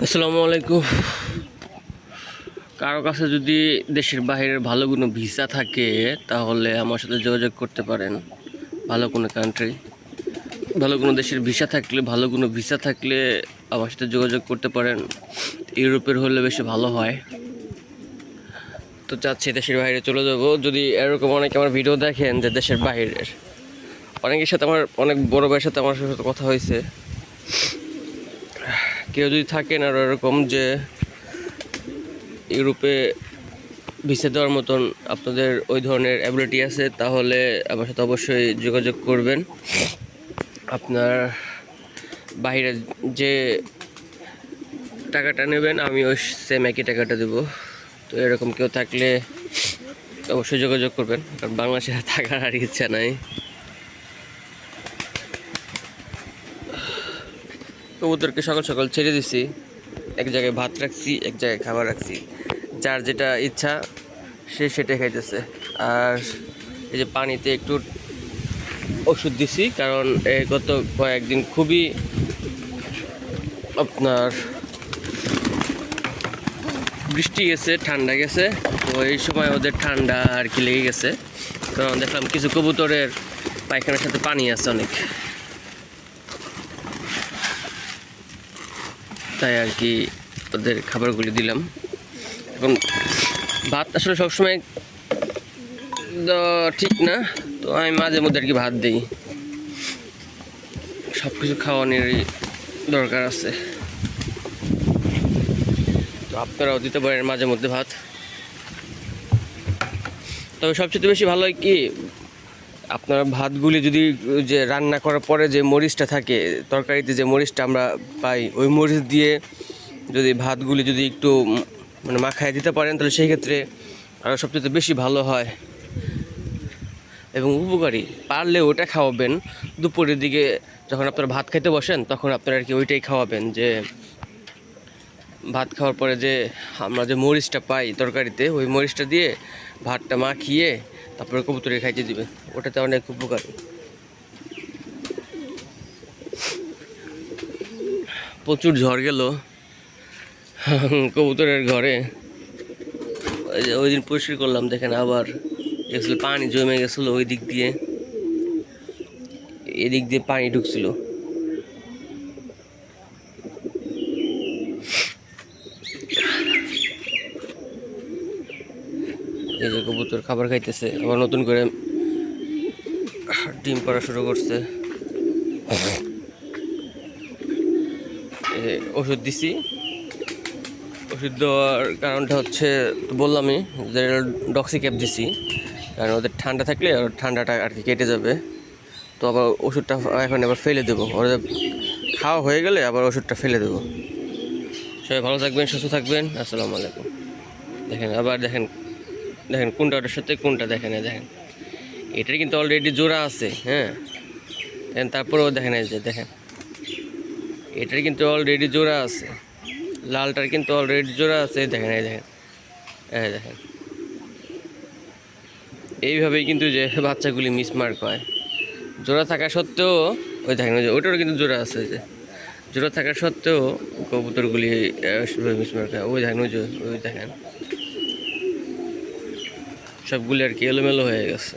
আসসালামু আলাইকুম। কারো কাছে যদি দেশের বাইরের ভালো কোনো ভিসা থাকে তাহলে আমার সাথে যোগাযোগ করতে পারেন। ভালো কোনো কান্ট্রি, ভালো কোনো দেশের ভালো কোনো ভিসা থাকলে আমার সাথে যোগাযোগ করতে পারেন। ইউরোপের হলে বেশি ভালো হয়। তো চাচ্ছি দেশের বাইরে চলে যাব। যদি এরকম অনেকে আমার ভিডিও দেখেন যে দেশের বাইরের, অনেকের সাথে অনেক বড় ভাইয়ের সাথে আমার সাথে কথা হয়েছে। কেউ যদি থাকেন আর এরকম যে ইউরোপে ভিসা দেওয়ার মতন আপনাদের ওই ধরনের অ্যাবিলিটি আছে, তাহলে আমার সাথে অবশ্যই যোগাযোগ করবেন। আপনার বাইরে যে টাকাটা নেবেন আমি ওই সেম একই টাকাটা দেবো। তো এরকম কেউ থাকলে অবশ্যই যোগাযোগ করবেন, কারণ বাংলাদেশে থাকার আর ইচ্ছা নাই। কবুতরকে সকাল সকাল ছেড়ে দিছি, এক জায়গায় ভাত রাখছি, এক জায়গায় খাবার রাখছি, যার যেটা ইচ্ছা সে সেটাই খাইতেছে। আর এই যে পানিতে একটু ওষুধ দিছি, কারণ গত কয়েকদিন খুবই আপনার বৃষ্টি গেছে, ঠান্ডা গেছে, তো এই সময় ওদের ঠান্ডা আর কি লেগে গেছে। কারণ দেখলাম কিছু কবুতরের পায়খানার সাথে পানি আছে অনেক, তাই আর কি ওদের খাবারগুলি দিলাম। এখন ভাত আসলে সবসময় ঠিক না, তো আমি মাঝে মধ্যে আর কি ভাত দিই। সব কিছু খাওয়ানোরই দরকার আছে, তো আপনারাও দিতে পারেন মাঝে মধ্যে ভাত। তবে সবচেয়ে বেশি ভালো হয় কি, আপনার ভাতগুলি যদি যে রান্না করার পরে যে মরিচটা থাকে তরকারিতে, যে মরিচটা আমরা পাই, ওই মরিচ দিয়ে যদি ভাতগুলি যদি একটু মানে মাখায় দিতে পারেন, তাহলে সেই ক্ষেত্রে আরও সবচেয়ে বেশি ভালো হয় এবং উপকারী। পারলে ওটা খাওয়াবেন দুপুরের দিকে, যখন আপনারা ভাত খেতে বসেন তখন আপনারা আর কি ওইটাই খাওয়াবেন, যে ভাত খাওয়ার পরে যে আমরা যে মরিচটা পাই তরকারিতে, ওই মরিচটা দিয়ে ভাতটা মাখিয়ে তারপরে কবুতরে খাইতে দিবে, ওটাতে অনেক উপকারী। প্রচুর ঝড় গেল কবুতরের ঘরে, ওই দিন পরিষ্কার করলাম, দেখেন আবার গেছিলো, পানি জমে গেছিলো ওই দিক দিয়ে, এদিক দিয়ে পানি ঢুকছিল। এই যে কবুতর খাবার খাইতেছে, আবার নতুন করে ডিম পাড়া শুরু করছে। ওষুধ দিছি, ওষুধ দেওয়ার কারণটা হচ্ছে বললামই যে ডক্সিক্যাপ দিছি, কারণ ওদের ঠান্ডা থাকলে ঠান্ডাটা আর কি কেটে যাবে। তো আবার ওষুধটা এখন আবার ফেলে দেবো, ওদের খাওয়া হয়ে গেলে আবার ওষুধটা ফেলে দেবো। সবাই ভালো থাকবেন, সুস্থ থাকবেন। আসসালামু আলাইকুম। দেখেন আবার দেখেন দেখেন কোনটা ওটার সাথে কোনটা, দেখেন দেখেন এটার কিন্তু অলরেডি জোড়া আছে, হ্যাঁ দেখেন, তারপরেও দেখেন এই যে দেখেন এটার কিন্তু অলরেডি জোড়া আছে, লালটার কিন্তু অলরেডি জোড়া আছে, দেখেন এই দেখেন দেখেন। এইভাবেই কিন্তু যে বাচ্চাগুলি মিসমার্ক হয়, জোড়া থাকা সত্ত্বেও ওই দেখেন ওই যে ওইটারও কিন্তু জোড়া আছে, যে জোড়া থাকা সত্ত্বেও কবুতরগুলি মিসমার্ক হয়। ওই দেখেন ওই দেখেন সবগুলি আর কি এলোমেলো হয়ে গেছে।